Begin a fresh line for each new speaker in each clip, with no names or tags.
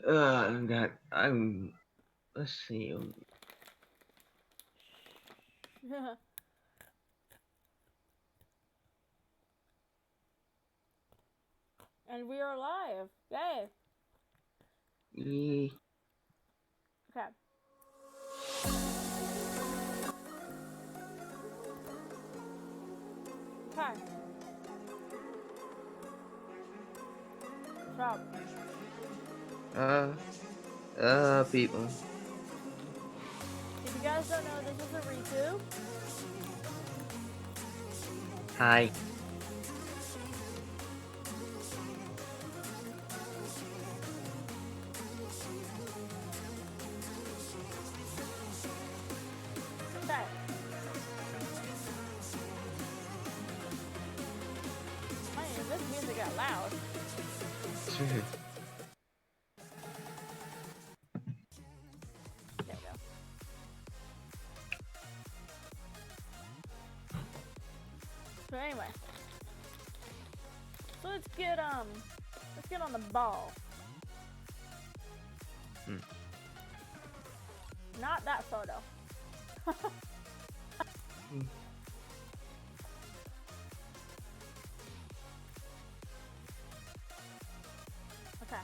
I'm. Let's see.
And we are live. Yay.
eh,
Okay. Okay. So,
Uh, people.
if you guys don't know, this is a Riku.
Hi.
Okay. Man, this music got loud. There we go. So anyway, so let's get on the ball.
Hmm.
Not that photo. Okay.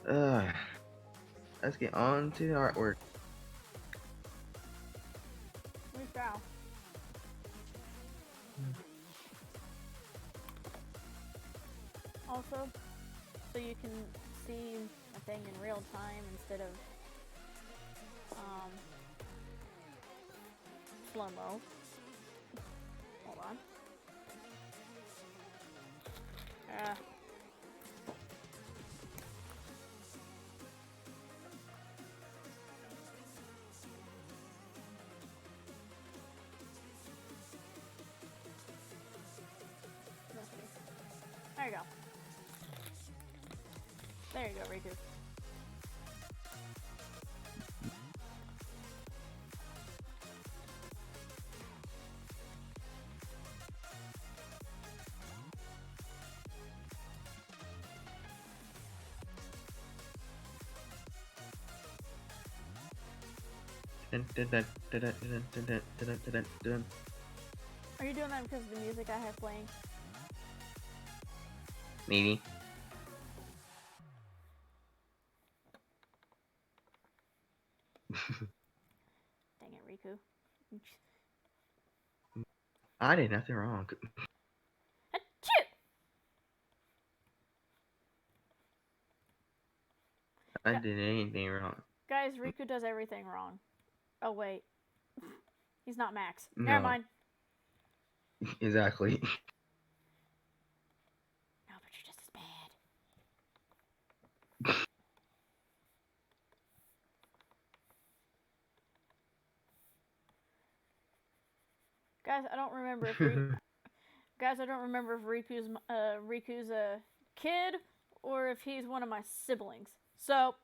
Uh, let's get on to the artwork.
We shall. Also, so you can see a thing in real time instead of um, slow mo. Hold on. Uh, there you go. There you go, Riku.
Dun, dun, dun, dun, dun, dun, dun, dun, dun, dun, dun, dun.
Are you doing that because of the music I have playing?
Maybe.
Dang it, Riku.
I did nothing wrong.
Achoo!
I did anything wrong.
Guys, Riku does everything wrong. Oh, wait. He's not Max. Never
No,
mind.
exactly.
No, but you're just as bad. Guys, I don't remember if Guys, I don't remember if Riku's a kid or if he's one of my siblings. So,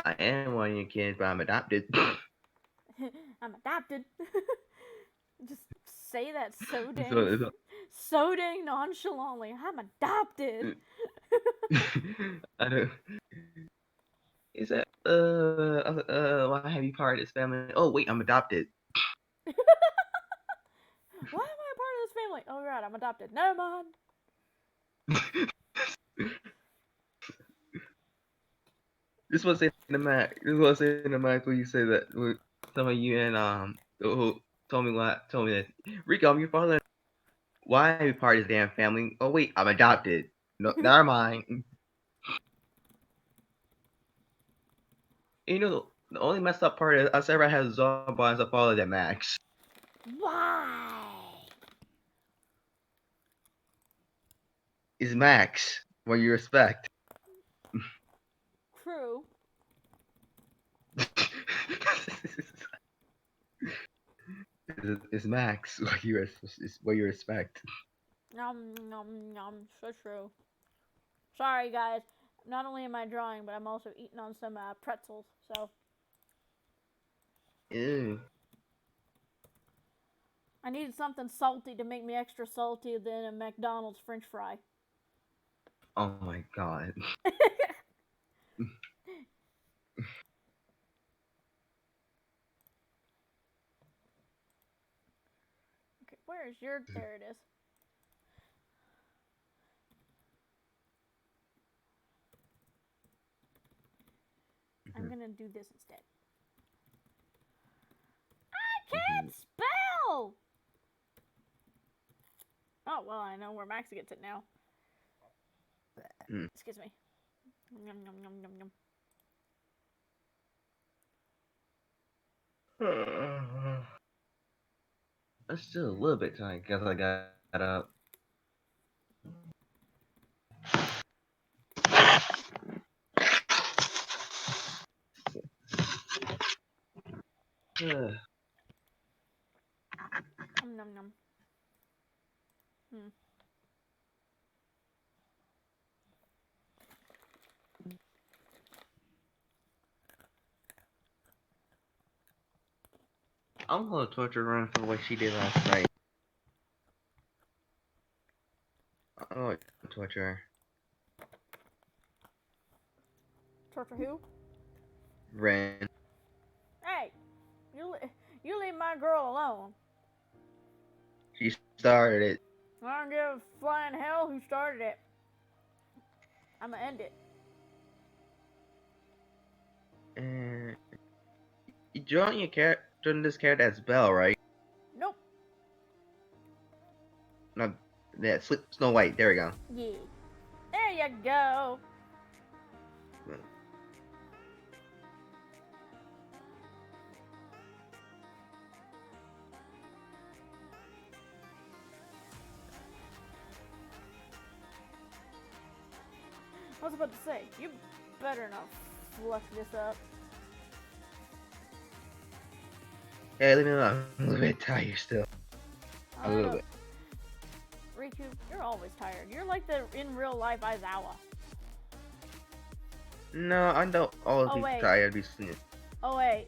I am one of your kids, but I'm adopted.
I'm adopted. Just say that
So,
so dang nonchalantly. I'm adopted.
I don't. Is that why have you part of this family? Oh wait, I'm adopted.
Why am I a part of this family? Oh god, I'm adopted. Never mind.
This was cinematic. This was cinematic when you say that. When some of you and who told me that Rico, I'm your father. Why have you part of this damn family? Oh wait, I'm adopted. No, never mind. You know the only messed up part is I ever had Zomba as a father than Max.
Why?
Is Max what you respect?
True.
is Max. What you expect.
Nom nom nom. So true. Sorry, guys. Not only am I drawing, but I'm also eating on some pretzels. So
Ew.
I needed something salty to make me extra salty than a McDonald's French fry.
Oh my god.
Okay, where is your? There it is. I'm gonna do this instead. I can't spell. Oh well, I know where Max gets it now. Excuse me. Yum yum yum yum yum.
I'm still a little bit tired because I got up.
Num num. Hmm.
I'm gonna torture her for what she did last night. I'm gonna torture her.
Torture who?
Ren.
Hey, you leave my girl alone.
She started it.
I don't give a flying hell who started it. I'ma end it.
And you drawing your character, drawing this character as Belle, right?
Nope.
No, that Snow White. There we go.
Yeah. There you go. I was about to say, you better not fluff this up.
Hey, leave me alone. I'm a little bit tired still. A little bit.
Riku, you're always tired. You're like the in real life Aizawa.
No, I don't always be tired. Be sleeping.
Oh wait.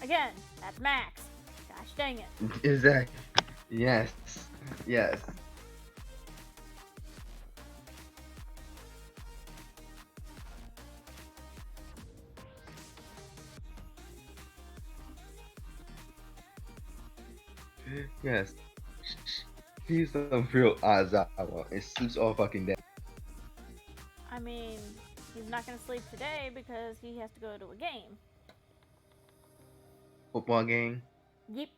Again, that's Max. Gosh dang it.
Exactly. Yes. Yes. Yes. He's some real Aizawa. It sleeps all fucking day.
I mean, he's not gonna sleep today because he has to go to a game.
Football game.
Yep.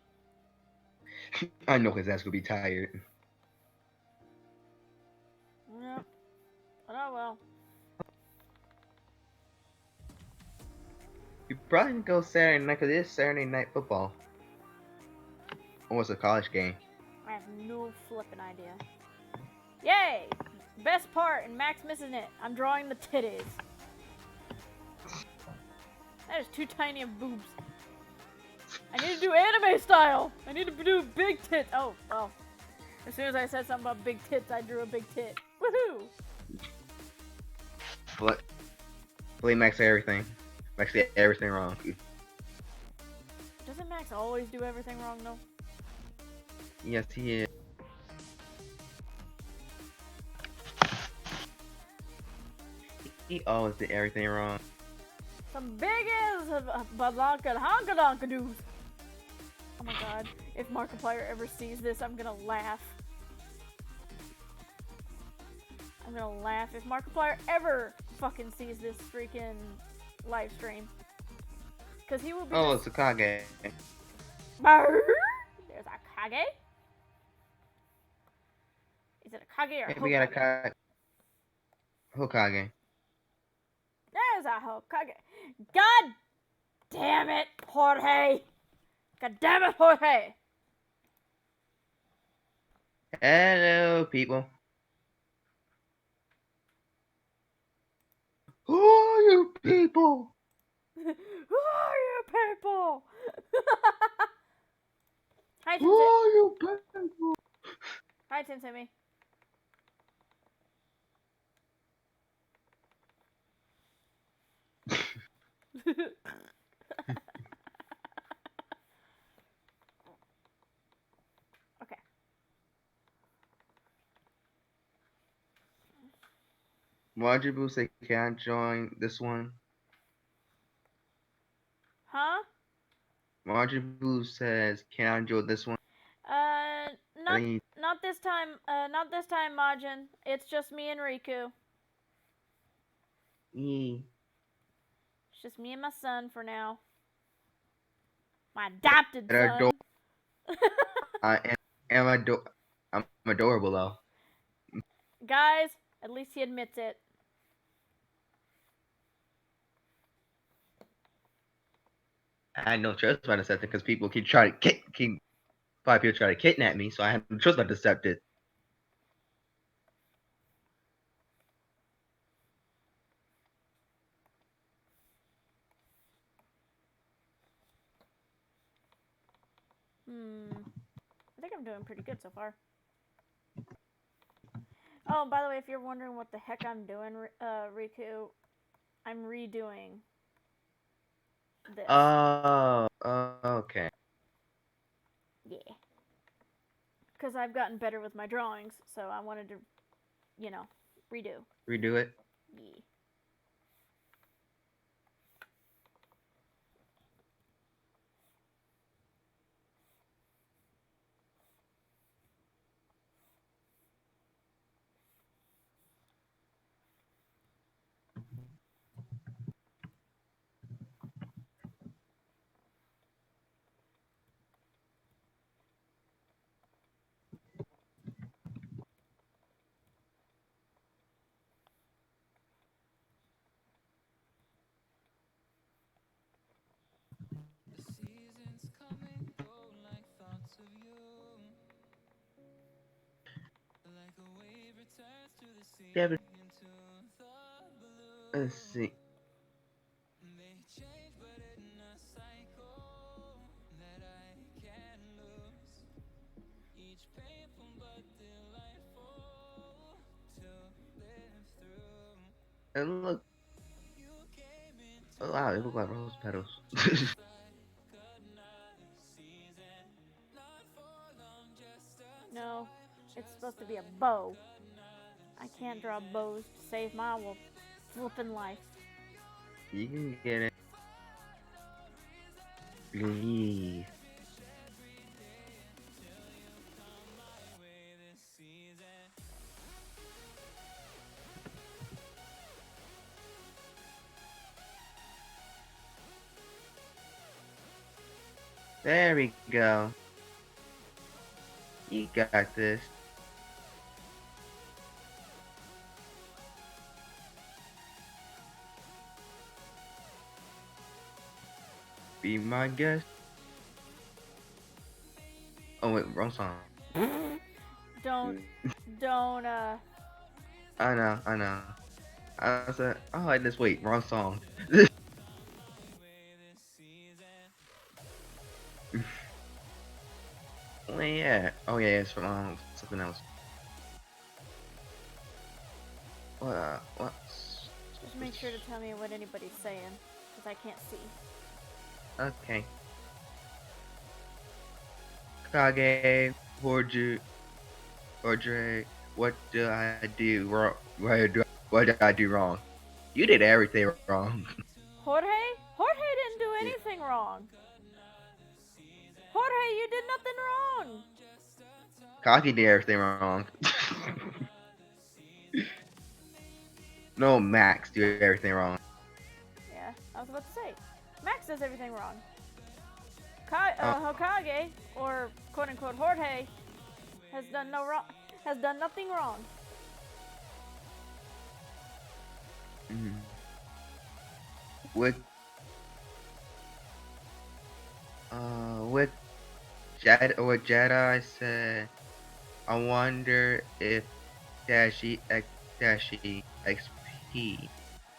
I know his ass gonna be tired.
Yep. But oh well.
You probably can go Saturday night because it is Saturday night football. Or it's a college game.
I have no flippin' idea. Yay! Best part, and Max missing it. I'm drawing the titties. That is too tiny of boobs. I need to do anime style. I need to do big tits. Oh, well. As soon as I said something about big tits, I drew a big tit. Woohoo!
But blame Max for everything. Max did everything wrong.
Doesn't Max always do everything wrong, though?
Yes, he is. He always did everything wrong.
Some big ass balanka honka donka doos. Oh my god. If Markiplier ever sees this, I'm gonna laugh. I'm gonna laugh if Markiplier ever fucking sees this freaking live stream. Cause he will be.
Oh, it's a Kage.
There's a Kage. Is it a Kage or
Hey,
Hokage?
we got a Kage. Hokage.
There's a Hokage. God damn it, Jorge. God damn it, Jorge.
Hello, people. Who are you people?
Who are you people? Hi, Tensei.
Oh, you bad boy.
Hi, Tensei. Okay.
Majibu say, can I join this one?
Huh?
Majibu says, can I join this one? I
Not
think
not this time. Not this time, Majin. It's just me and Riku.
he,
It's just me and my son for now. My adopted
that ador-
son.
am I'm adorable though.
Guys, at least he admits it.
I had no choice but to accept it because people keep trying to keep five people try to kidnap me, so I had no choice but to accept it.
I think I'm doing pretty good so far. Oh, by the way, if you're wondering what the heck I'm doing, Riku, I'm redoing this.
Oh, okay.
Yeah. Because I've gotten better with my drawings, so I wanted to, redo.
Redo it.
Yeah.
Yeah, let's see. And look, oh, wow, they look like rose petals.
No, it's supposed to be a bow. I can't draw bows to save my flippin' life.
You can get it. Leave. There we go. You got this. Be my guest. Oh wait, wrong song.
don't,
I know, I know. I said, oh, I just wait, wrong song. Oh yeah, oh yeah, it's from something else. What?
just make sure to tell me what anybody's saying, because I can't see.
Okay. Kage, Hordre, what did I do wrong? What did I do wrong? You did everything wrong.
Jorge? Jorge didn't do anything wrong. Jorge, you did nothing wrong.
Kage did everything wrong. No, Max did everything wrong.
Yeah, I was about to say. Max does everything wrong.
Oh,
Hokage, or quote unquote Jorge, has done nothing wrong.
mm. With with what Jedi said, I wonder if Dashi XP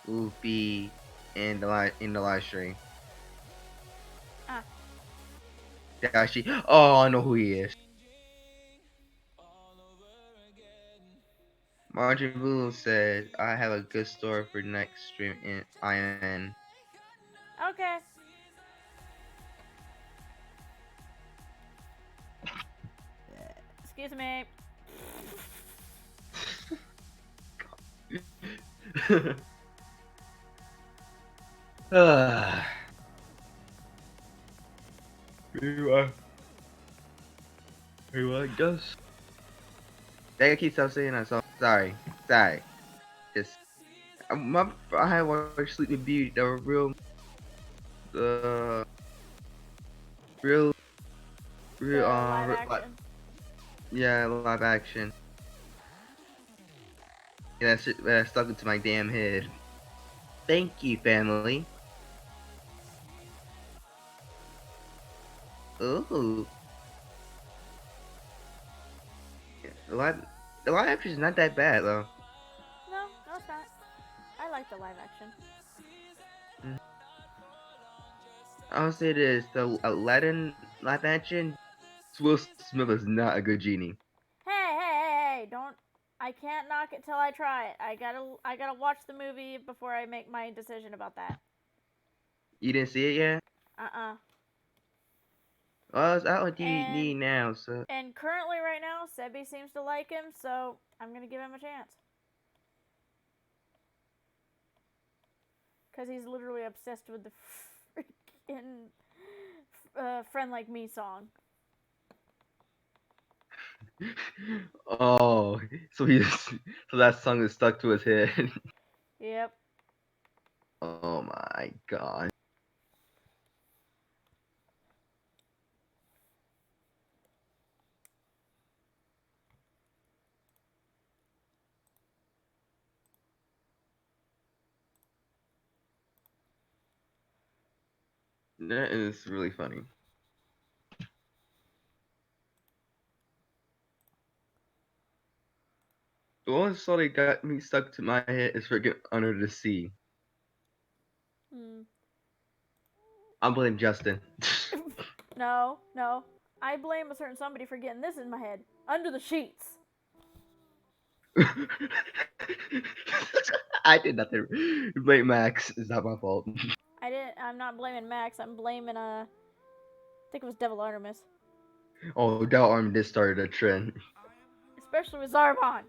will be in the live stream.
Ah,
Dashi. Oh, I know who he is. Margin Boone said, I have a good story for next stream in IN.
Okay. Excuse me.
Anyway, I guess. They keep on saying that, so sorry. Just, I had watched Sleeping Beauty, the uh, real, real,
Live action.
yeah, live action. And that shit that stuck into my damn head. Thank you, family. Ooh. The live action is not that bad though.
No, no, it's not. I like the live action.
I'll say this: the Aladdin live action, Will Smith is not a good genie.
Hey! Don't. I can't knock it till I try it. I gotta watch the movie before I make my decision about that.
You didn't see it yet?
Uh-uh.
Well, it's out on
And
DVD now, so
and currently right now, Sebi seems to like him, so I'm gonna give him a chance. Cause he's literally obsessed with the freaking "Friend Like Me" song.
oh, so he's so that song is stuck to his head.
Yep.
Oh my god. That is really funny. The only song that got me stuck to my head is freaking Under the Sea.
Hmm.
I'm blaming Justin.
No, no. I blame a certain somebody for getting this in my head. Under the Sheets.
I did nothing. Blame Max. It's not my fault.
I'm not blaming Max. I'm blaming I think it was Devil Artemis.
Oh, Del Arm did start a trend.
Especially with Zarbon.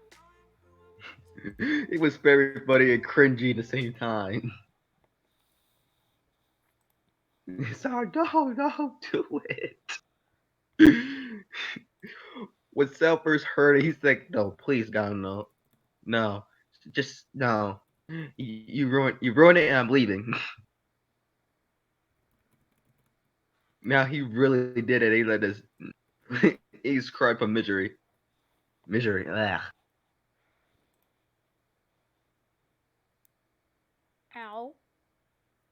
It was very funny and cringy at the same time. Sorry, no, do it. When Sal first heard it, he's like, "No, please, God, no, no, just no. You ruined it, and I'm leaving." Now he really did it. He let us. He's cried for misery. Misery. Ugh.
Ow.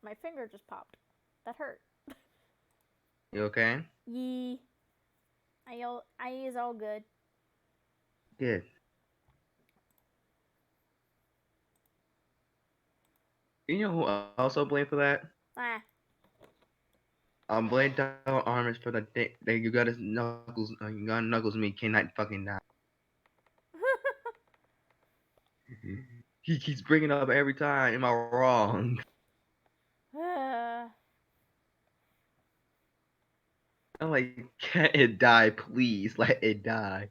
My finger just popped. That hurt.
You okay?
Yee. I is all good.
Good. You know who I also blame for that?
Ah.
I'm blame Del Armas for the day that you got his knuckles. You got knuckles. Me cannot fucking die. He keeps bringing it up every time. Am I wrong? I'm like, can't it die, please? Let it die.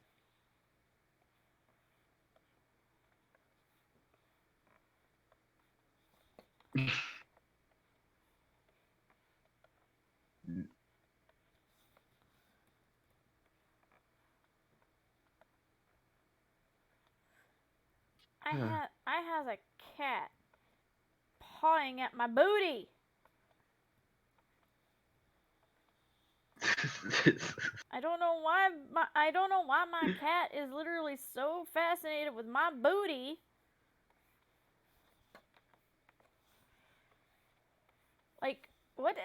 I has a cat pawing at my booty. I don't know why my cat is literally so fascinated with my booty. Like, what?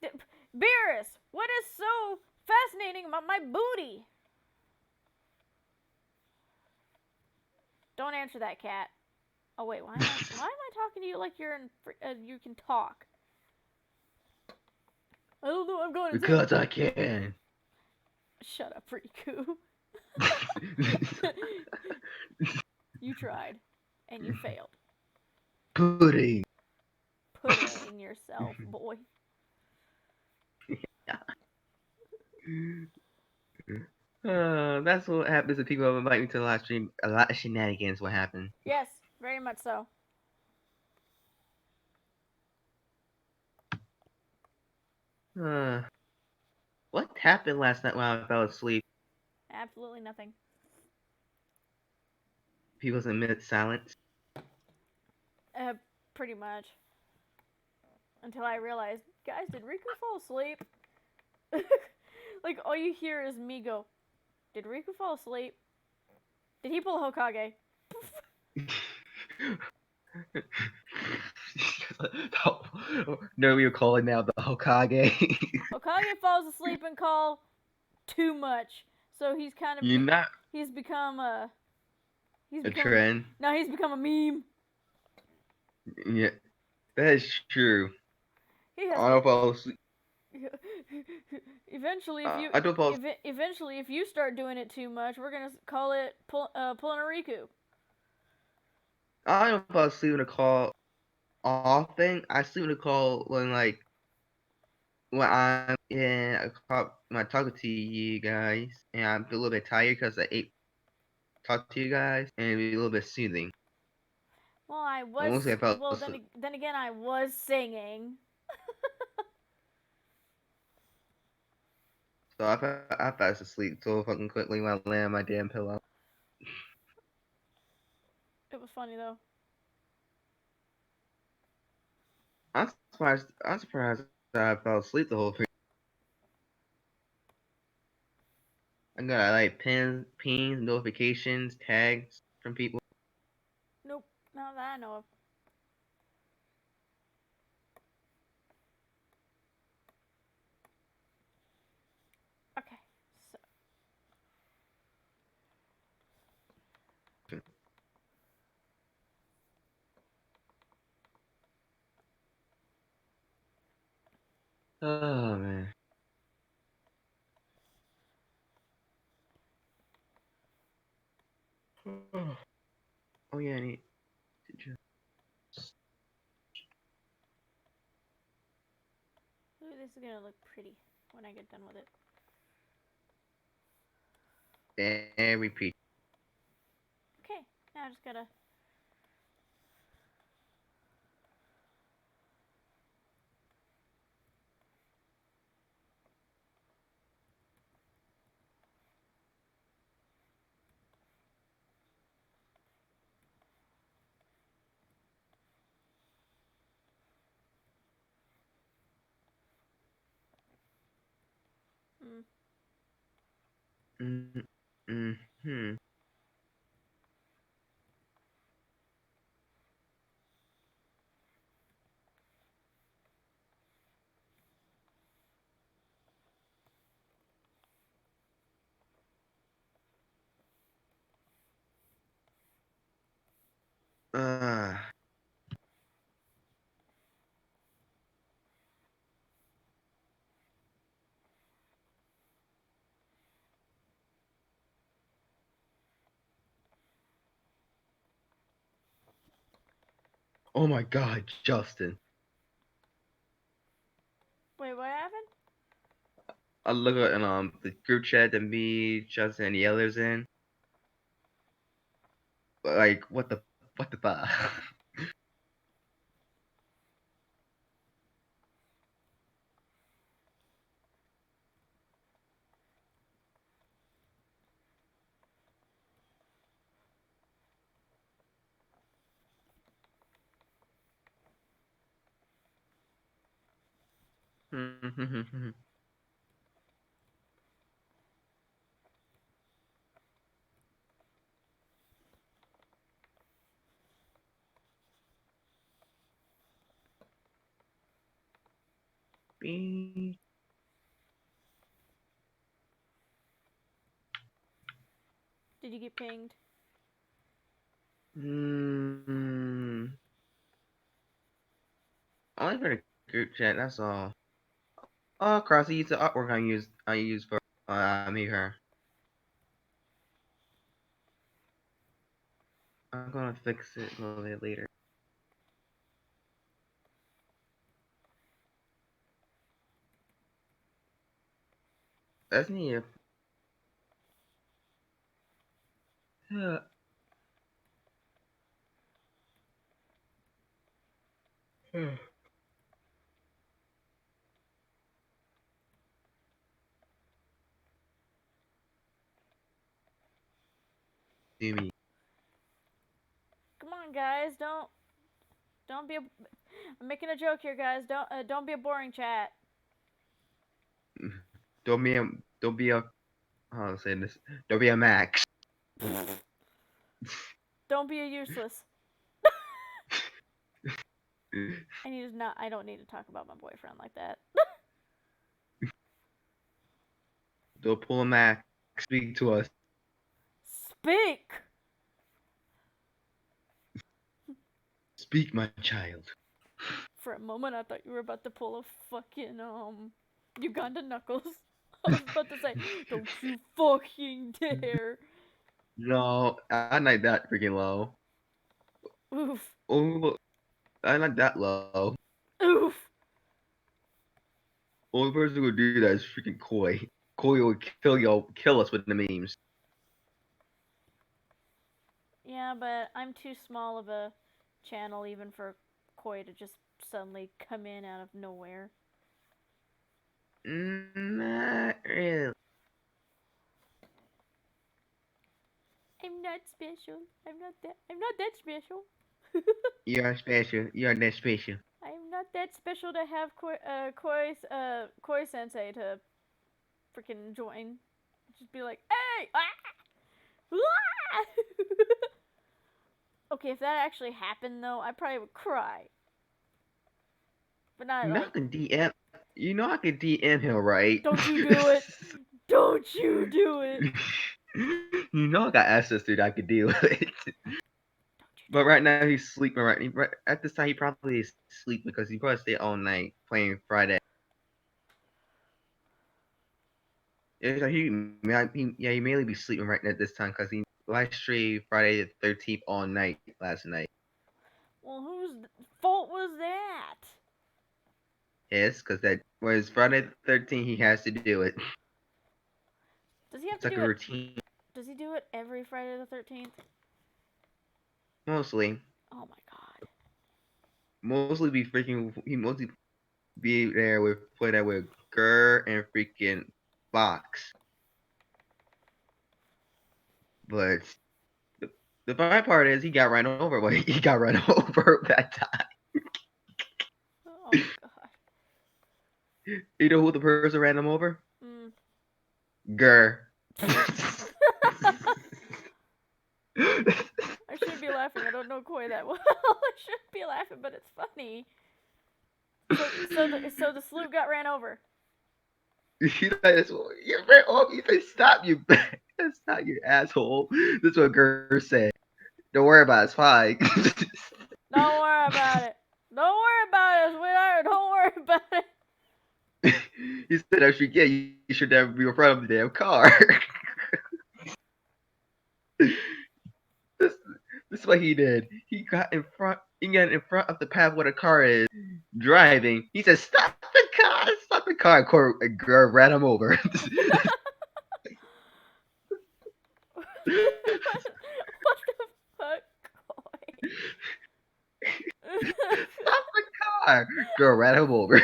Beerus, what is so fascinating about my booty? Don't answer that, cat. Oh wait, why am I talking to you like you can talk? I don't know. I'm going insane.
Because I can.
Shut up, Riku. You tried, and you failed.
Pudding.
Pudding yourself, boy.
That's what happens if people invite me to the live stream. A lot of shenanigans will happen.
Yes, very much so.
Uh, what happened last night when I fell asleep?
Absolutely nothing.
People's in minute silence.
Uh, pretty much. Until I realized, guys, did Riku fall asleep? Like, all you hear is me go, did Riku fall asleep? Did he pull a Hokage?
No, we were calling now the Hokage.
Hokage falls asleep and call too much. So he's kind of,
You're not
he's become a, he's
a
become,
trend.
now he's become a meme.
Yeah, that is true.
He has
I don't
to,
fall asleep.
eventually, if you,
I don't fall.
eventually, if you start doing it too much, we're gonna call it pulling a Riku.
I don't fall asleep in a call often. I sleep in a call when I'm in a call when I'm talking to you guys, and I'm a little bit tired because I ate talk to you guys, and it'd be a little bit soothing.
Well, I
But
was,
mostly I fell
well,
asleep.
then again, I was singing.
So I fell asleep so fucking quickly when I land on my damn pillow.
It was funny though.
I'm surprised. I'm surprised that I fell asleep the whole thing. I got like pings, notifications, tags from people.
Nope, not that I know of. Okay, so
Oh man. Oh yeah, I need to just
ooh, this is gonna look pretty when I get done with it.
very pretty.
Okay, now I just gotta. Mm.
Mm, hmm. Uh, oh my God, Justin.
Wait, what happened?
I look at the group chat that me, Justin, and the others in. Like what the fuck? Beep.
Did you get pinged?
Only for the group chat. That's all. Oh, Cross, I used the artwork I use for me her. I'm gonna fix it a little bit later. That's neat. Yeah. Izumi.
Come on, guys, don't be a. I'm making a joke here, guys. Don't be a boring chat.
Don't be a don't be a how to say this. Don't be a Max.
Don't be a useless. I don't need to talk about my boyfriend like that.
Don't pull a Max. Speak to us.
Speak.
Speak, my child.
For a moment, I thought you were about to pull a fucking Uganda knuckles. I was about to say, don't you fucking dare.
No, I'm not that freaking low.
Oof.
Oh, I'm not that low.
Oof.
Only person who would do that is freaking Koi. Koi would kill us with the memes.
Yeah, but I'm too small of a channel even for Koi to just suddenly come in out of nowhere.
Not really.
I'm not special. I'm not that special.
You're special. You're that special.
I'm not that special to have Koi Sensei to freaking join. Just be like, hey, okay, if that actually happened though, I probably would cry. But not
You know I
like,
can DM. You know I can DM him, right?
don't you do it. Don't you do it.
You know I got access to that I could deal with it.
Don't you do
But
it.
right now he's sleeping. At this time he probably is sleeping because he probably stay all night playing Friday. Yeah, so he mainly be sleeping right at this time because he live streamed Friday the 13th all night last night.
Well, whose fault was that?
Yes, because that was Friday the 13th. He has to do it.
Does he have
It's
to
like
do
a
it?
routine,
Does he do it every Friday the 13th?
mostly.
Oh my god.
Mostly be freaking. He mostly be there with play that with Gurr and freaking Fox. But the, the funny part is he got run over. Well, he got run over that time.
Oh god.
You know who the person ran him over?
Mm.
Gurr.
I shouldn't be laughing. I don't know Koi that well. I shouldn't be laughing, but it's funny. So the sloop got ran over.
You ran off. You said stop, you stop, you asshole. This is what Gurr said. Don't worry about it. It's fine.
Don't worry about it. Don't worry about it, sweetheart. Don't worry about it.
He said, "I should get you should never be in front of the damn car." this, this is what he did. He got in front. He got in front of the path where the car is driving. He said, "Stop the car! Stop the car!" And Gurr ran him over.
What the fuck, Koi?
Stop the car! Girl ran him over.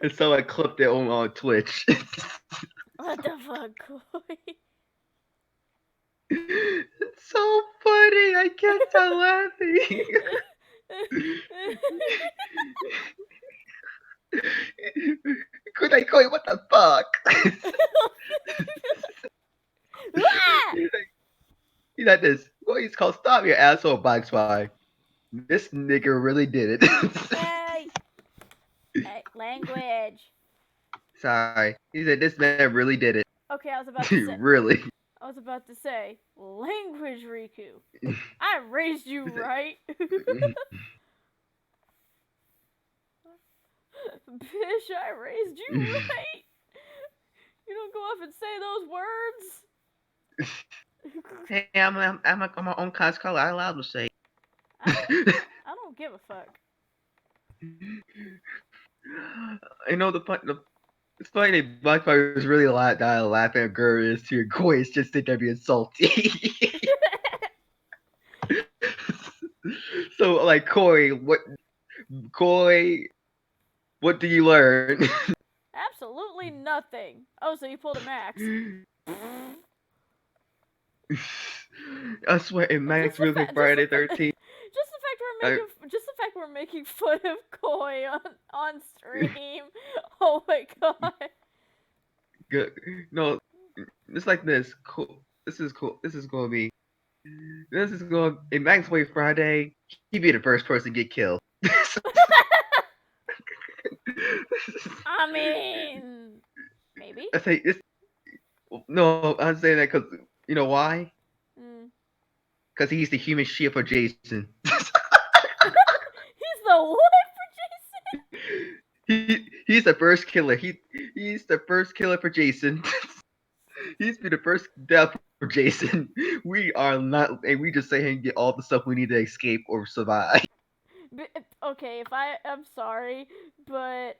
And someone clipped it on Twitch.
What the fuck, Koi?
It's so funny. I can't stop laughing. Could I call you? What the fuck?
Ah!
He's like this. Well, he's called Stop Your Asshole Box Spy. This nigga really did it.
Hey! Hey, language.
Sorry. He said this man really did it.
Okay, I was about to say.
Really.
I was about to say language, Riku. I raised you
He said,
right. Bish, I raised you right. You don't go off and say those words.
Hey, I'm like on my own kind of color. I allowed to say.
I don't. I don't give a fuck.
You know it's funny that Black Fire is really a lot that I laughing at girl is to your Koi is just think I'd be salty. So like Koi, what do you learn?
Absolutely nothing. Oh, so you pulled a Max.
I swear, in Max Real Quick Friday 13th. I,
just the fact we're making fun of Koi on stream. Oh my god.
good. No, it's like this. Cool. This is cool. This is gonna be. This is going in Max Way Friday. He'd be the first person to get killed.
I mean, maybe.
I say this. No, I'm saying that because you know why?
Mm.
Because he's the human shield for Jason.
He's the what for Jason?
He's the first killer. He's the first killer for Jason. He's been the first death for Jason. We are not, and we just say hey and get all the stuff we need to escape or survive.
Okay, I'm sorry, but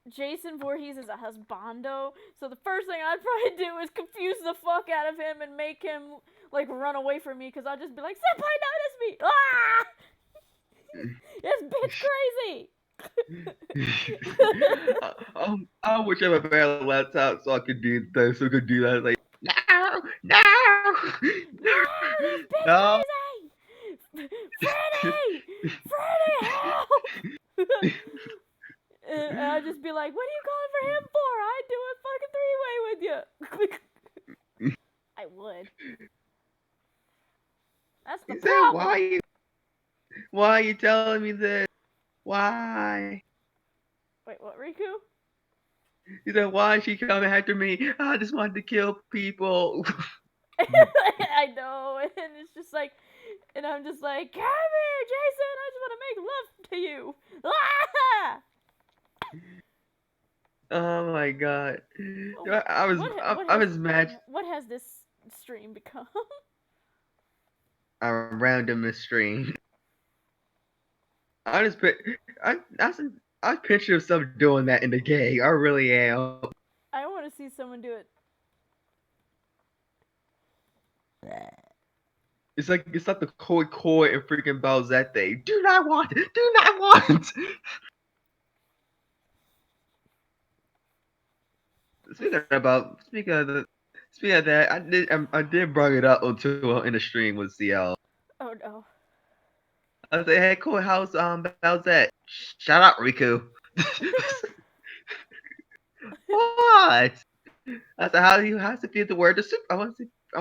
Jason Voorhees is a husbando, so the first thing I'd probably do is confuse the fuck out of him and make him like run away from me, because I'll just be like, "Senpai, notice me!" Ah! This bitch crazy.
I wish I had a better laptop so I could do that. So I could do that. Like no, no,
No, this bitch
no.
crazy. Freddy, Freddy, help! And I'd just be like, "What are you calling for him for? I'd do a fucking three-way with you." I would. That's the
He said,
problem.
why are you telling me this? Why?
Wait, what, Riku?
He said, why is she coming after me? I just wanted to kill people.
I know, and it's just like, and I'm just like, "Come here, Jason. I just want to make love to you." Ah!
Oh my god. I
Has
was mad.
what has this stream become?
A random stream. I just put I picture myself doing that in the game. I really am.
I want to see someone do it.
It's like the Koi and freaking Bowsette thing. Do not want. Do not want. Speaking of that, I did bring it up until in the stream with CL.
Oh no.
I say, hey, Koi, how's Bowsette? Shut up, Riku. What? I said, how's it feel to wear the super? I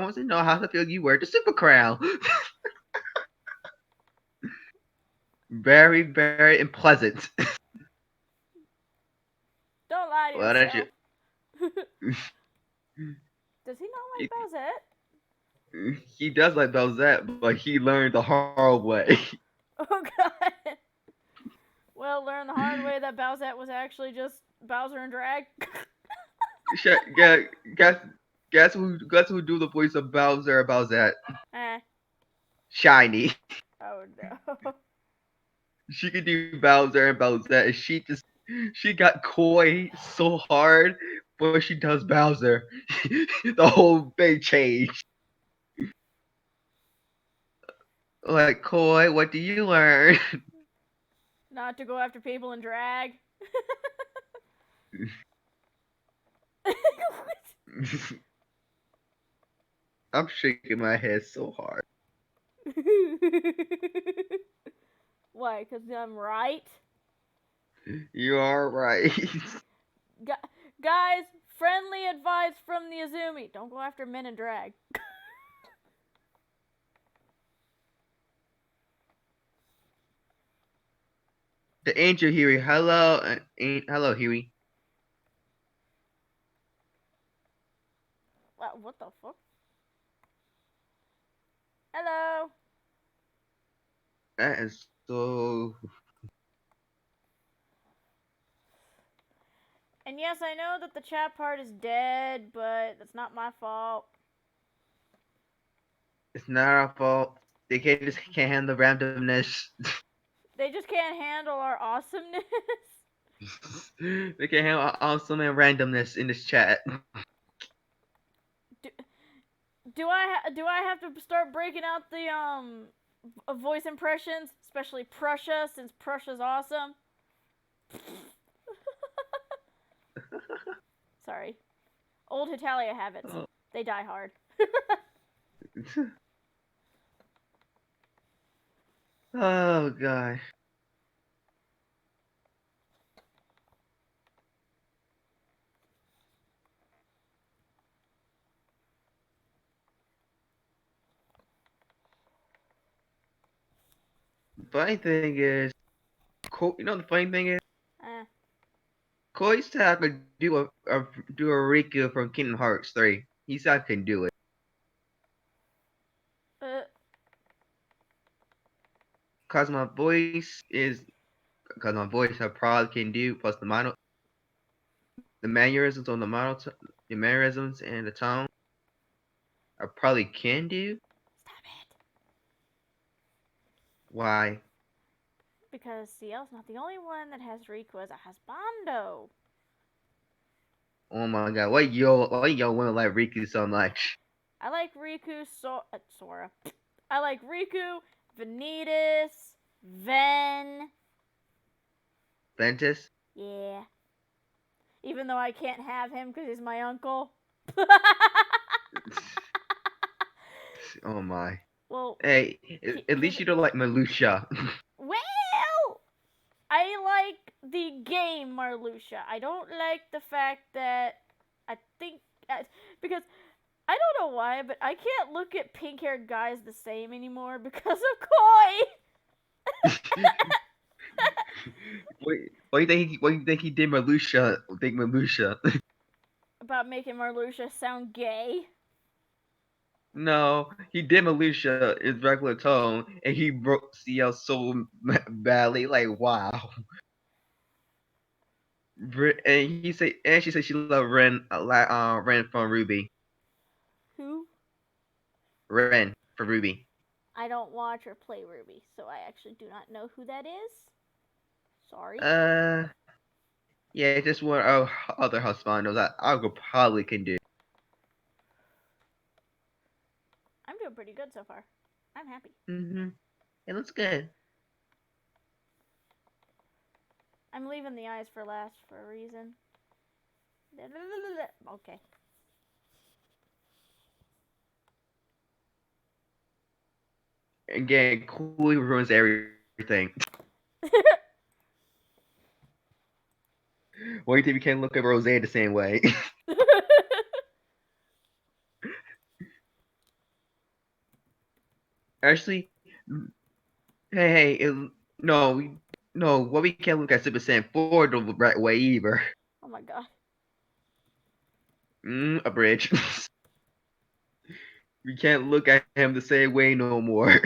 want to know how it feel you wear the super crown. Very, very unpleasant.
Don't lie to
Well, that's
yourself.
you.
Does he not like Bowsette?
He does like Bowsette, but he learned the hard way.
Oh god. Well, learn the hard way that Bowsette was actually just Bowser and Drag.
guess, guess, guess who do the voice of Bowser or Bowsette?
Eh.
Shiny.
Oh no.
She could do Bowser and Bowsette, and she got Koi so hard, but she does Bowser. The whole thing changed. Like Koi, what do you learn?
Not to go after people in drag.
I'm shaking my head so hard.
Why? Because I'm right?
You are right.
Guys, friendly advice from the Izumi. Don't go after men in drag.
The angel Huey, hello, hello Huey.
What the fuck? Hello.
That is so.
And yes, I know that the chat part is dead, but that's not my fault.
It's not our fault. They can't handle randomness.
They just can't handle our awesomeness.
They can't handle awesome and randomness in this chat.
do, do I have to start breaking out the voice impressions, especially Prussia, since Prussia's awesome? Sorry. Old Hitalia habits.
Oh.
They die hard.
Oh gosh. Funny thing is, you know the funny thing is,
Eh.
Koi said I could do a Riku from Kingdom Hearts 3. He said I can do it.
Uh,
Cause my voice is, cause my voice I probably can do, plus the mannerisms on the mannerisms and the tone, I probably can do.
Stop it.
Why?
Because CL's not the only one that has Riku as a husbando.
Oh my god, why y'all women like Riku so much?
I like Riku, Sora. I like Riku, Vanitas, Ven.
Ventus?
Yeah. Even though I can't have him because he's my uncle.
Oh my.
Well,
Hey, at least you don't like Malusha.
well, I like the game Marluxia. I don't like the fact that I think because I don't know why, but I can't look at pink-haired guys the same anymore because of Koi.
What do you think he did Malusha? Think Malusha?
About making Marluxia sound gay.
No, he did Malusha his regular tone, and he broke CL so badly. Like wow. And she said she loved Ren from Ruby.
Who?
Ren for Ruby.
I don't watch or play Ruby, so I actually do not know who that is. Sorry.
Uh, yeah, just one of other husbandos that I could probably can do.
I'm doing pretty good so far. I'm happy.
It looks good.
I'm leaving the eyes for last for a reason. Okay.
Again, Cooley ruins everything. Why do you think we can't look at Rose the same way? Actually, hey, no, what we can't look at Super Saiyan 4 the right way either.
Oh my god.
A bridge. We can't look at him the same way no more.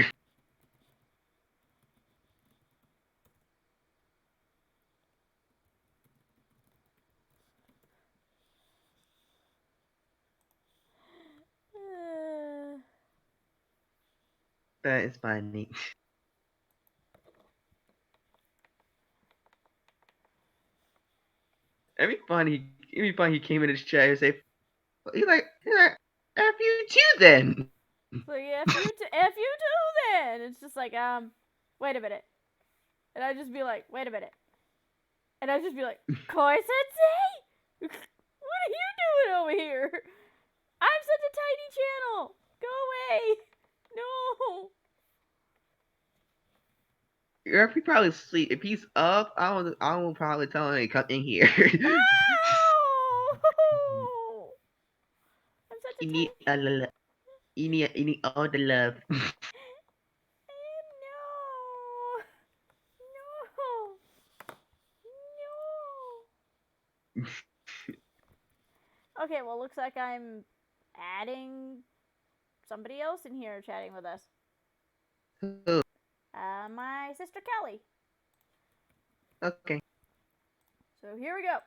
That is funny. Every fun he came in his chat and say, he's like, F you too then.
So yeah, F you too then. It's just like, wait a minute. And I'd just be like, wait a minute. And I'd just be like, Koi Sensei? What are you doing over here? I'm such a tiny channel. Go away. No.
If he probably sleep. If he's up, I will probably tell him to come in here.
No. I'm such a
you
tiny.
need you need all the love.
No. No. No. Okay, well, looks like I'm adding somebody else in here chatting with us.
Who?
My sister Kelly.
Okay.
So here we go.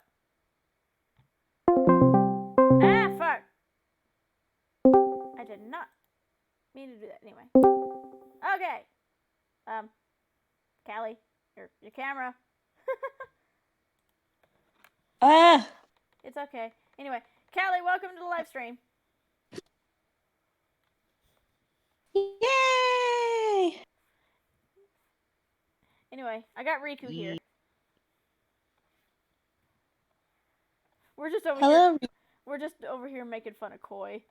mean to do that anyway. Okay. Um, Callie, your camera.
Ah!
It's okay. Anyway, Callie, welcome to the live stream.
Yay!
Anyway, I got Riku here. We're just over here.
Hello.
We're just over here making fun of Koi.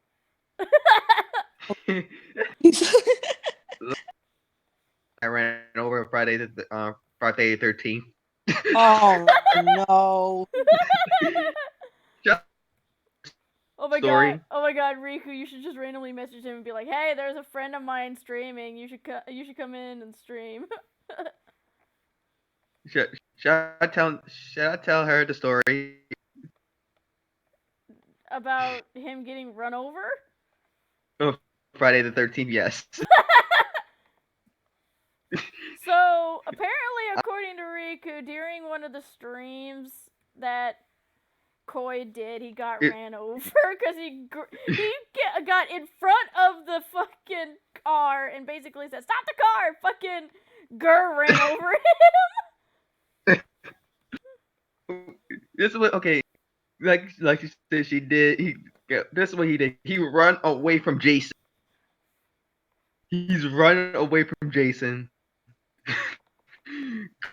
I ran over Friday the 13th.
Oh no.
Oh my
Story.
god! Oh my god, Riku! You should just randomly message him and be like, "Hey, there's a friend of mine streaming. You should come in and stream."
Should, should I tell her the story?
About him getting run over.
Oh, Friday the 13th, yes.
So apparently, according to Riku, during one of the streams that Koi did, he got ran over because he got in front of the fucking car and basically said, "Stop the car!" Fucking Gur ran over him.
This is what, okay, like she said, she did. This is what he did. He run away from Jason. He's running away from Jason.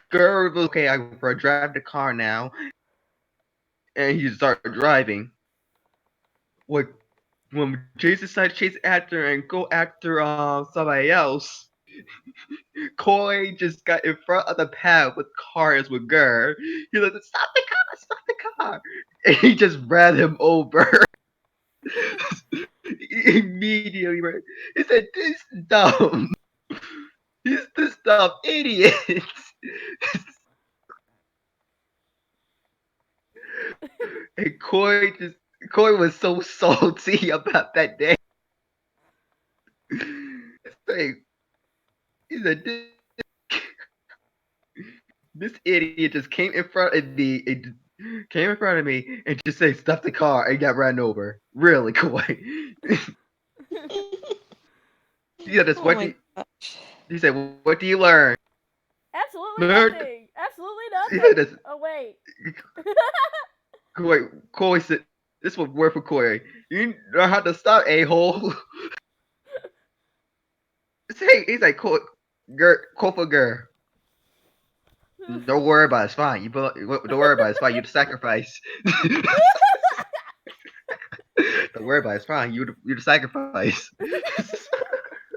Girl was okay. I drive the car now, and he started driving. What when Jason decided to chase after and go after somebody else, Koi just got in front of the path with cars with Gur. He like, stop the car, and he just ran him over. Immediately, right? He said, "This dumb, this dumb idiot." And Koi was so salty about that day. It's like, he said, this idiot just came in front of me. And just said, "Stop the car," and got ran over. Really, Koi? Yeah, that's
Oh
what
my gosh.
he said. What do you learn?
Absolutely
Learn.
nothing. Absolutely
He said,
nothing. Oh wait.
Koi said, "This was word for Koi. You know how to stop, a hole." He's like, "Koi, for girl. Don't worry about it. It's fine. Don't worry about it. It's fine. You the sacrifice. Don't worry about it. It's fine. You the sacrifice."
I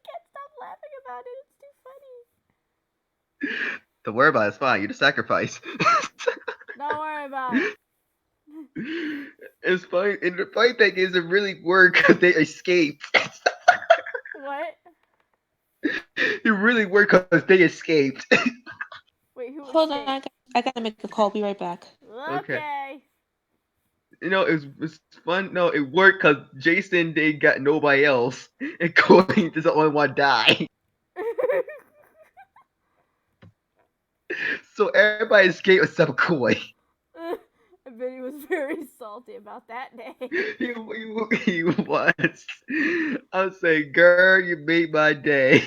can't stop laughing about it. It's too funny.
Don't worry about it. It's fine. You the sacrifice.
Don't worry about it.
It's funny, and the funny thing is, it really worked because they escaped.
What?
It really worked because they escaped.
Wait, who
Hold
escaped?
on, I gotta make a call. Be right back.
Okay.
Okay.
You know, it's fun. No, it worked because Jason they got nobody else, and Corey is the only one die. So everybody escaped except Koi.
I bet he was very salty about that day.
He was. I was saying, girl, you made my day.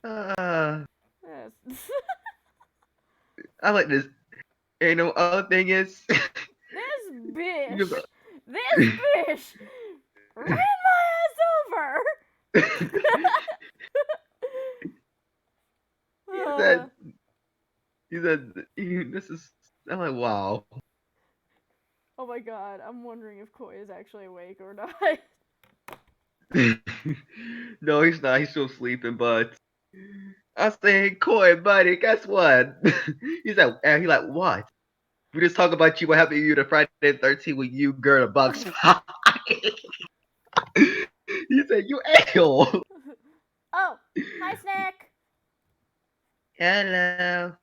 Uh,
Yes.
I like this. And the other thing is,
This bitch.
you know,
This bitch ran my ass over.
he said, this is. I'm like, wow.
Oh my god, I'm wondering if Koi is actually awake or not.
No, he's not. He's still sleeping. But I say, Koi, buddy, guess what? He's like, what? We just talk about you. What happened to you the Friday the 13th with you, girl, the Bucks. He said, you a-hole.
Oh, hi, Snack.
Hello.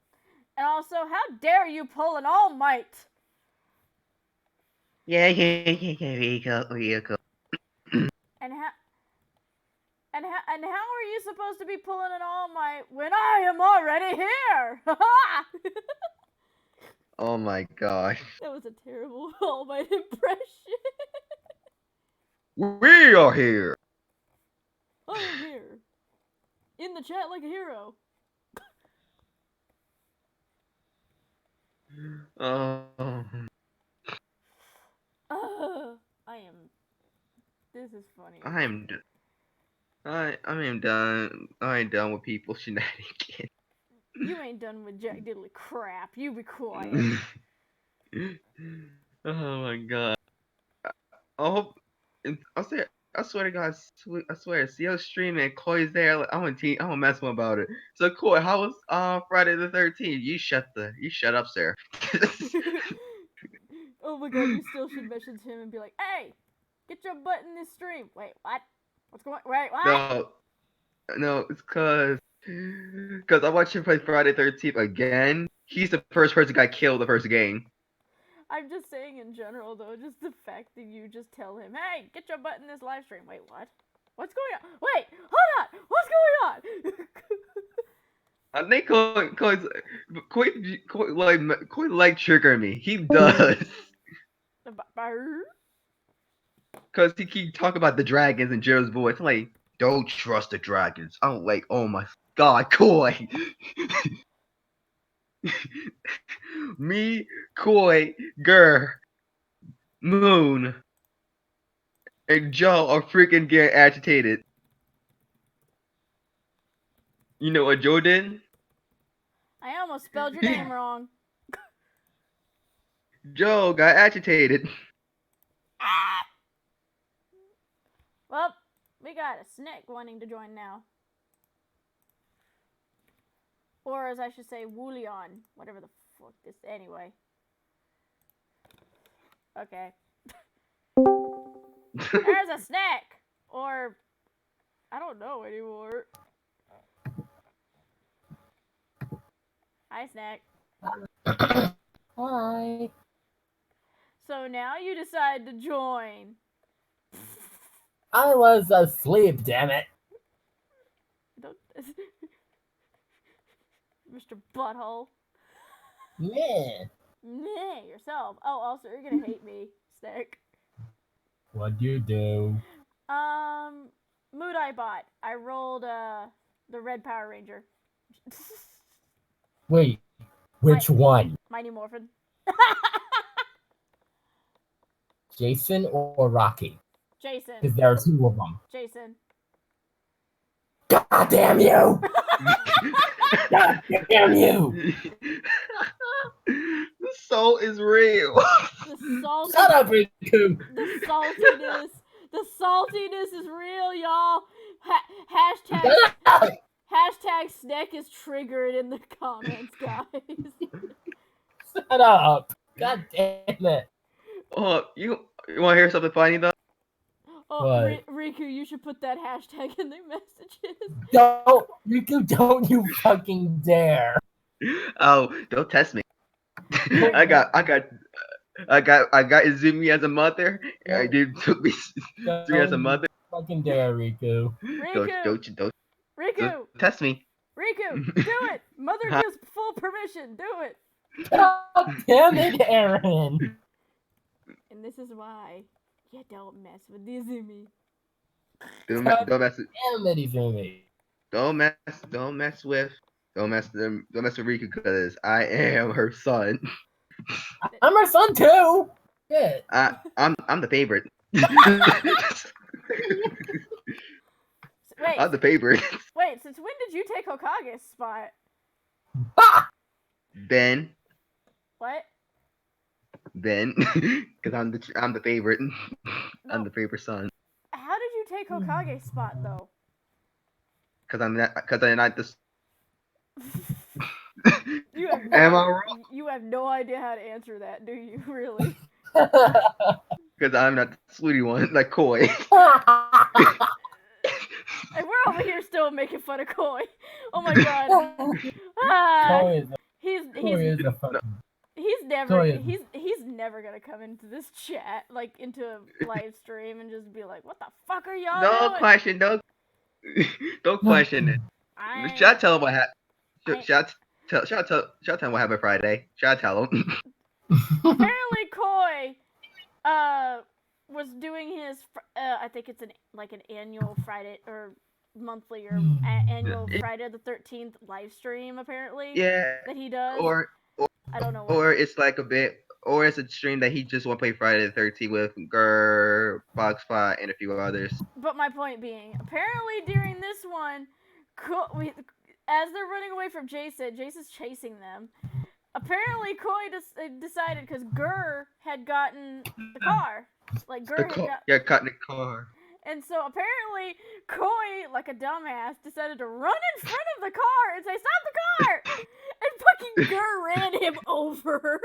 And also, how dare you pull an All Might?
Yeah, Rico.
And how And how are you supposed to be pulling an All Might when I am already here?
Oh my gosh.
That was a terrible All Might impression.
We are here.
I am here. In the chat like a hero.
Oh,
I am. This is funny.
I am done. I am done with people shenanigans.
You ain't done with Jack Diddley crap. You be quiet.
Oh my god. I hope. I swear to God. I swear. See us streaming. And Koi's there. Like, I'm gonna mess with him about it. So Koi, how was Friday the 13th? You shut up, sir.
Oh my god, you still should message him and be like, "Hey, get your butt in this stream." Wait, what? What's going? Wait, what?
No, it's cause I watched him play Friday 13th again. He's the first person that got killed the first game.
I'm just saying in general though, just the fact that you just tell him, "Hey, get your butt in this live stream." Wait, what? What's going on? Wait, hold on. What's going on?
I think Koi like triggering me. He does. Cause he keep talking about the dragons in Jiro's voice. I'm like, don't trust the dragons. I'm like, oh my god, Koi. Me, Koi, Gur, Moon, and Joe are freaking getting agitated. You know what Joe did?
I almost spelled your name wrong.
Joe got agitated.
Well, we got a Snick wanting to join now. Or as I should say, Woolion. Whatever the fuck this. Anyway. Okay. There's a snack! Or. I don't know anymore. Hi, Snack.
Hi.
So now you decide to join.
I was asleep, damn it.
Don't. Mr. Butthole.
Yeah.
Meh, yourself. Oh, also, you're gonna hate me, Snack.
What'd you do?
Mood I bought. I rolled, the red Power Ranger.
Wait, which one?
Mighty Morphin.
Jason or Rocky?
Jason.
Because there are two of them.
Jason.
God damn you! God damn you!
The soul is real.
The saltiness.
Shut up, Riku!
The saltiness. The saltiness is real, y'all. Hashtag Snack is triggered in the comments, guys.
Shut up! God damn it!
Oh, you want to hear something funny though?
Oh, Riku, you should put that hashtag in their messages.
Don't, Riku, don't you fucking dare!
Oh, don't test me. I got Izumi as a mother. I did Izumi as a mother.
Fucking dare, Riku.
Riku! Riku!
Test me.
Riku, do it! Mother gives full permission. Do it.
God damn it, Aaron!
And this is why you don't mess with the Izumi.
Don't mess with
Damn it, Izumi.
don't mess with Riku because I am her son.
I'm her son too. Shit.
I'm the favorite.
Wait,
I'm the favorite.
wait, since when did you take Hokage's spot?
Ben,
What?
because I'm the favorite. I'm
No.
the favorite son.
How did you take Hokage's spot though?
Because I'm not the.
Am
I wrong?
You have no idea how to answer that, do you? Really?
Because I'm not the sweetie one, like Koi.
And we're over here still making fun of Koi. Oh my god. Ah, he's never gonna come into this chat, like into a live stream and just be like, what the fuck are y'all
No
doing?
question, no. Don't question it. Should I
I
tell him what happened?
I
Should I tell him what happened Friday? Should I tell him?
apparently Koi was doing his I think it's an annual Friday or monthly or annual Friday the 13th live stream apparently
Yeah,
that he does.
or
I don't know what.
or it's like a bit, or it's a stream that he just want to play Friday the 13th with Gurr, Foxpot, and a few others.
But my point being, apparently during this one, as they're running away from Jason, Jason's chasing them. Apparently, Koi decided because Gurr had gotten the car, like Gurr had got,
Yeah, caught in the car.
and so apparently Koi, like a dumbass, decided to run in front of the car and say, "Stop the car!" And fucking Gurr ran him over.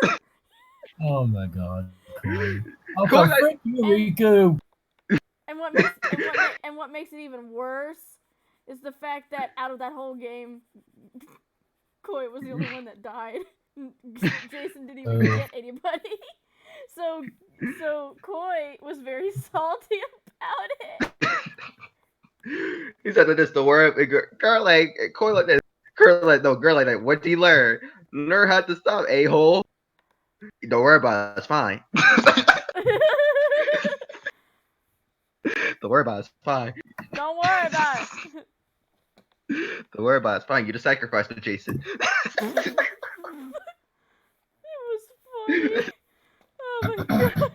Oh my god, Corey. Oh,
Corey,
frick you, Riku!
And what makes it even worse is the fact that out of that whole game, Koi was the only one that died. Jason didn't even get anybody. So Koi was very salty about it.
He said that this the word girl like Corey like this. Girl like no girl like that. What did he learn? Learn how to stop, a-hole. Don't worry about it. It's fine. Don't worry about it. It's fine.
Don't worry about it.
Don't worry about it. It's fine. You the sacrifice for Jason.
It was funny. Oh my god.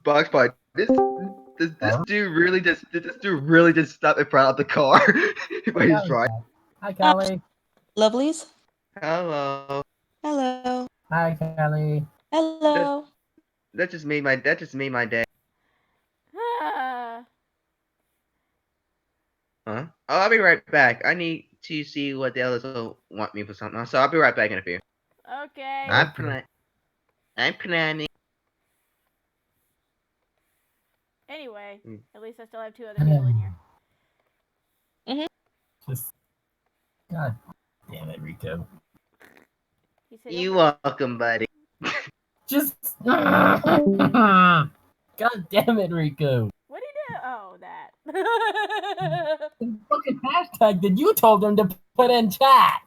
Box fight. This dude really just stop in front of the car when he's driving.
Hi, Kelly.
Lovelies.
Hello.
Hello.
Hi, Kelly.
Hello.
That just made my day. Huh? Oh, I'll be right back. I need to see what the others will want me for something. So I'll be right back in a few.
Okay.
I'm planning.
Anyway, at least I still have 2 other people in here.
Just, god damn it, Rico.
He said,
You welcome, buddy.
Just, god damn it, Rico.
what did he do? Oh, that.
The fucking hashtag that you told them to put in chat.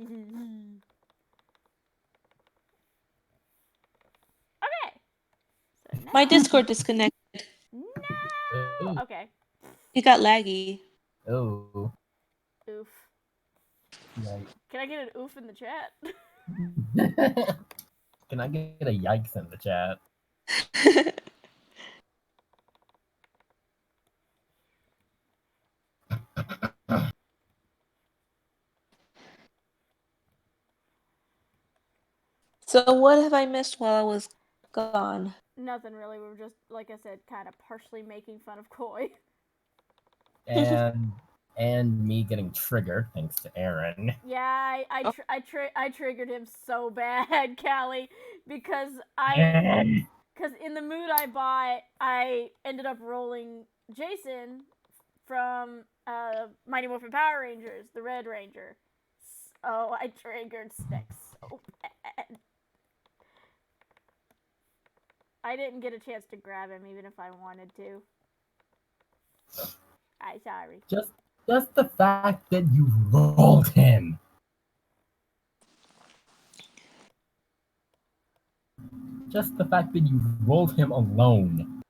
Okay. So now,
My Discord disconnected.
no.
Ooh.
Okay.
It got laggy.
Oh.
Oof.
Yikes.
Can I get an oof in the chat?
Can I get a yikes in the chat?
So what have I missed while I was gone?
Nothing really. We were just, like I said, kind of partially making fun of Koi.
And me getting triggered thanks to Aaron.
Yeah, I triggered him so bad, Callie, because in the mood I bought, I ended up rolling Jason from Mighty Morphin Power Rangers, the Red Ranger. So I triggered Sticks so bad. I didn't get a chance to grab him, even if I wanted to. I'm sorry.
Just the fact that you rolled him. Just the fact that you rolled him alone.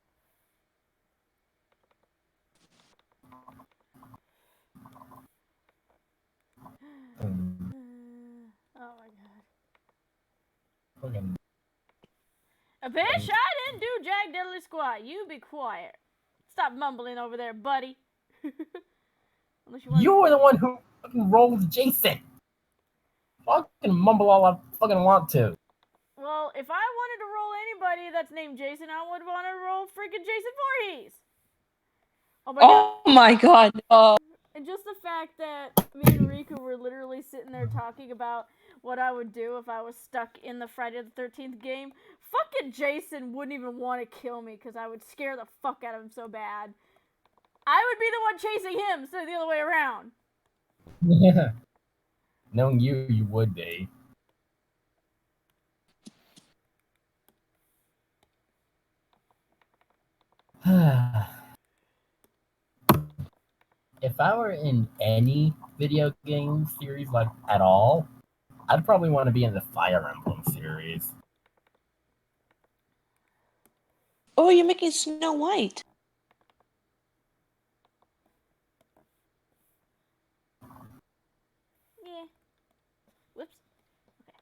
Oh my god.
Fucking
A bitch, I didn't do jack diddly squat. You be quiet. Stop mumbling over there, buddy. Unless you want.
You were the one who fucking rolled Jason. Fucking mumble all I fucking want to.
Well, if I wanted to roll anybody that's named Jason, I would want to roll freaking Jason Voorhees. Oh my god.
Oh my god, no.
And just the fact that me and Riku were literally sitting there talking about what I would do if I was stuck in the Friday the 13th game, fucking Jason wouldn't even want to kill me because I would scare the fuck out of him so bad. I would be the one chasing him instead of the other way around.
Yeah. Knowing you would be. If I were in any video game series like at all, I'd probably want to be in the Fire Emblem series.
Oh, you're making Snow White.
Yeah. Whoops. Okay.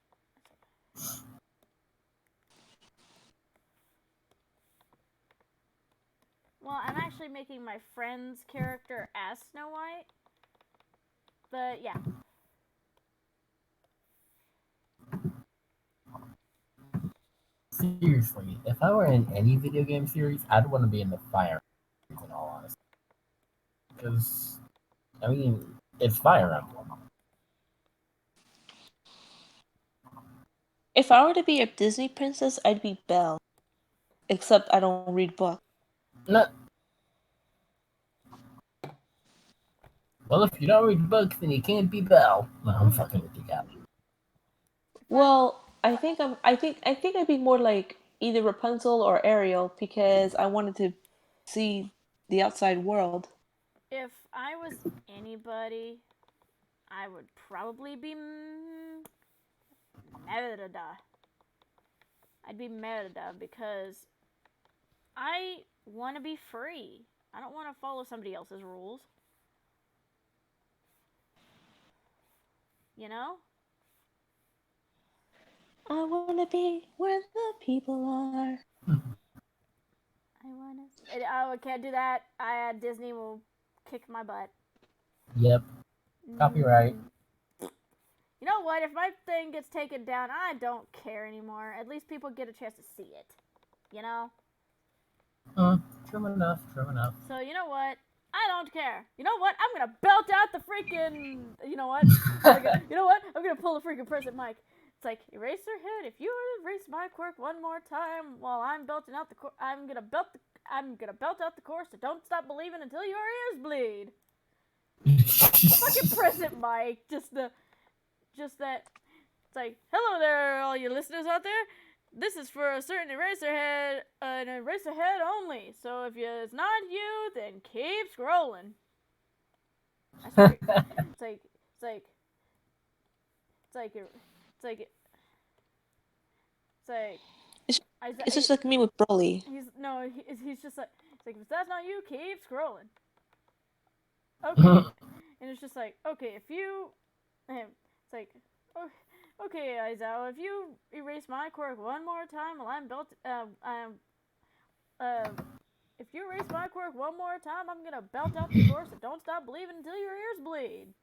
Well, I'm actually making my friend's character as Snow White. But yeah.
Seriously, if I were in any video game series, I'd want to be in the Fire Emblem series, in all honesty. Because, I mean, it's Fire Emblem.
If I were to be a Disney princess, I'd be Belle. Except I don't read books.
Not, well, if you don't read books, then you can't be Belle. No, I'm fucking with you, Gabby.
Well, I think I'd be more like either Rapunzel or Ariel because I wanted to see the outside world.
If I was anybody, I would probably be Merida. I'd be Merida because I want to be free. I don't want to follow somebody else's rules. You know?
I wanna be where the people are.
I want to. Oh, I can't do that. Disney will kick my butt.
Yep, copyright.
You know what? If my thing gets taken down, I don't care anymore. At least people get a chance to see it. You know?
True enough, true enough.
So, you know what? I don't care. You know what? I'm gonna belt out the freaking. You know what? You know what? I'm gonna pull the freaking present mic. It's like, Eraserhead, if you erase my quirk one more time while I'm belting out the I'm gonna belt out the course, so don't stop believing until your ears bleed. Fucking present mic. Just that. It's like, hello there, all you listeners out there. This is for a certain Eraserhead, an Eraserhead only. So if it's not you, then keep scrolling. It's like, it's like, it's like, it's like,
It's, it's just like me with Broly.
He's just like, it's like, if that's not you, keep scrolling. Okay, and it's just like, okay, if you, it's like, oh, okay, Aizawa, if you erase my quirk one more time while I'm if you erase my quirk one more time, I'm gonna belt out the course, so don't stop believing until your ears bleed.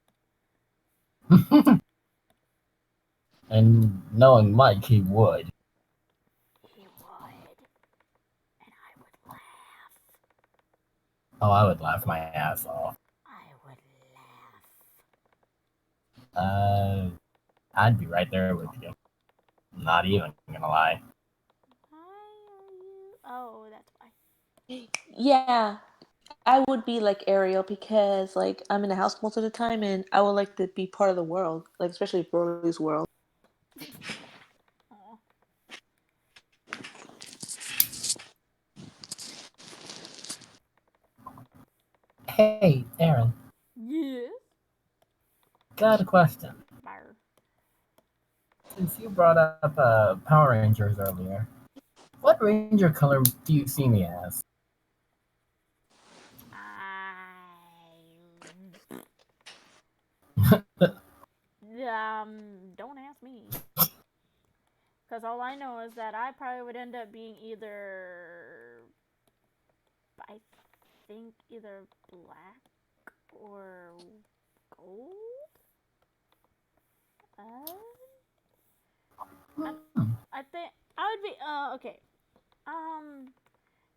And knowing Mike, he would.
He would. And I would laugh.
Oh, I would laugh my ass off.
I would laugh.
I'd be right there with you. Not even gonna lie.
Why are you? Oh, that's why.
Yeah, I would be like Ariel because like I'm in the house most of the time and I would like to be part of the world, like especially Broly's world.
Aw.
Hey, Aaron,
Yes.
got a question.
Bar.
Since you brought up Power Rangers earlier, what Ranger color do you see me as?
Don't ask me. Because all I know is that I probably would end up being I think either black or gold? I think I would be, okay.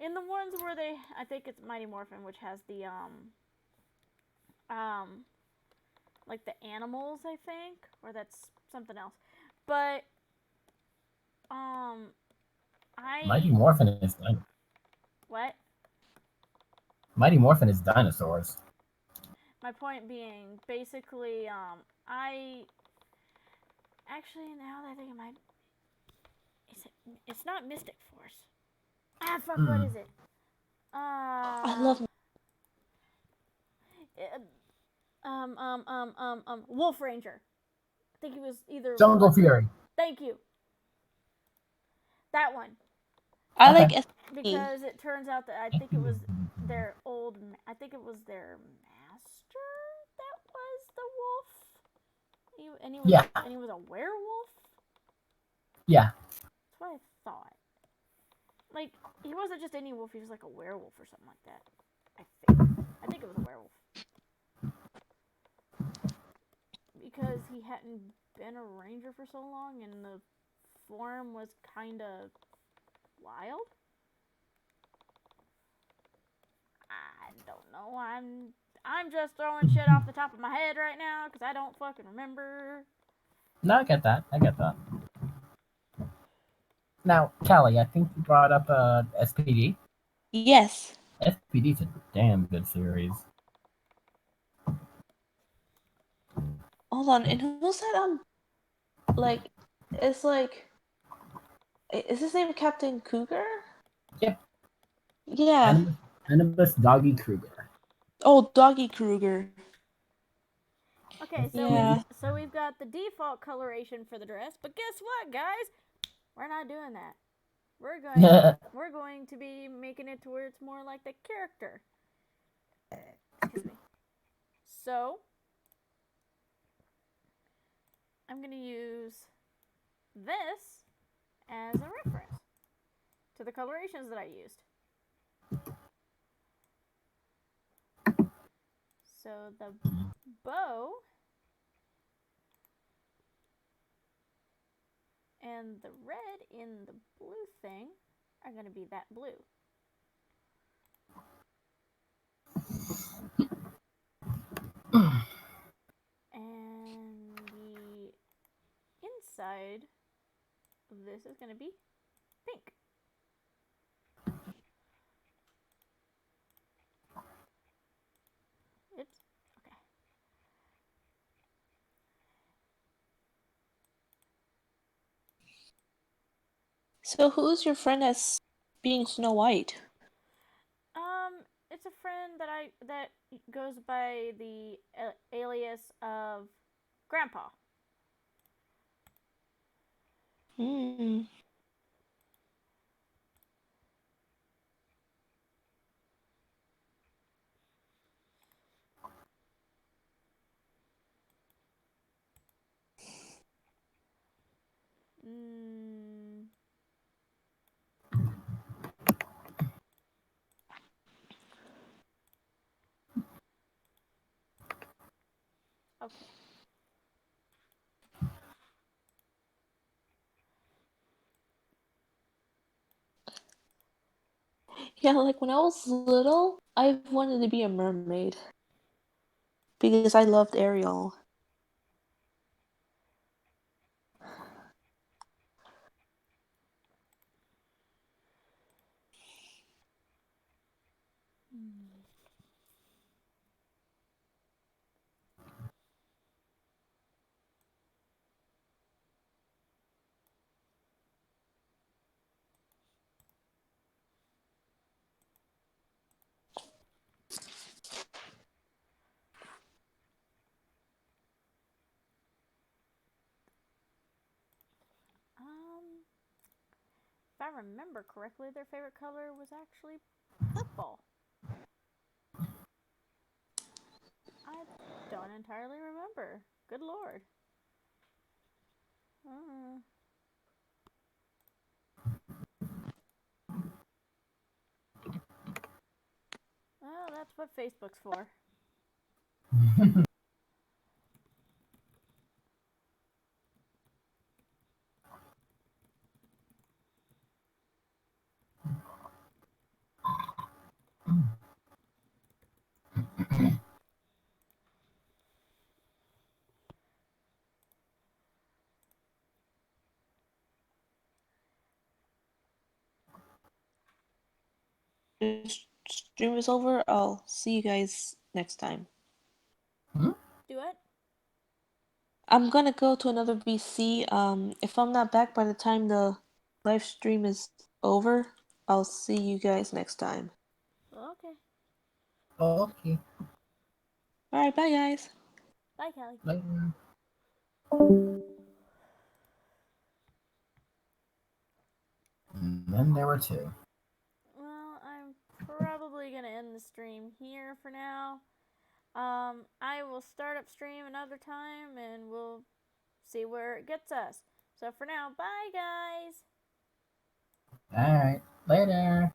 In the ones where I think it's Mighty Morphin, which has the, like the animals, I think, or that's something else. But,
Mighty Morphin is dinosaurs.
What?
Mighty Morphin is dinosaurs.
My point being, basically, I actually now that I think of it's not Mystic Force. Fuck, what is it?
I love.
Wolf Ranger. I think he was either
Jungle Fury.
Thank you. That one.
I
Okay.
like SPD.
Because it turns out that I think it was their old. I think it was their master that was the wolf.
Yeah.
And he was a werewolf.
Yeah.
That's what I thought. Like he wasn't just any wolf; he was like a werewolf or something like that. I think it was a werewolf because he hadn't been a ranger for so long, and the form was kind of wild. I don't know. I'm just throwing shit off the top of my head right now because I don't fucking remember.
No, I get that. I get that. Now, Callie, I think you brought up SPD.
Yes.
SPD's a damn good series.
Hold on. And who's that? Like, it's like, is his name Captain Cougar?
Yep.
Yeah.
Animus Doggy Kruger.
Oh, Doggy Kruger.
Okay,
Yeah.
so we've got the default coloration for the dress, but guess what, guys? We're not doing that. We're going to be making it to where it's more like the character. Excuse me. So I'm gonna use this as a reference to the colorations that I used. So the bow and the red in the blue thing are going to be that blue. And the inside of this is going to be pink. Oops. Okay.
So who's your friend as being Snow White?
It's a friend that goes by the alias of Grandpa.
Hmm.
Mm. Okay.
Yeah, like when I was little, I wanted to be a mermaid because I loved Ariel.
Mm. If I remember correctly, their favorite color was actually purple. I don't entirely remember. Good lord. Uh, well, that's what Facebook's for.
This stream is over. I'll see you guys next time.
Hmm?
Do it?
I'm gonna go to another VC. If I'm not back by the time the live stream is over, I'll see you guys next time.
Okay.
Okay.
All right, bye guys.
Bye, Kelly.
Later. And then there were two.
Well, I'm probably gonna end the stream here for now. I will start up stream another time and we'll see where it gets us. So for now, bye guys.
All right. Later.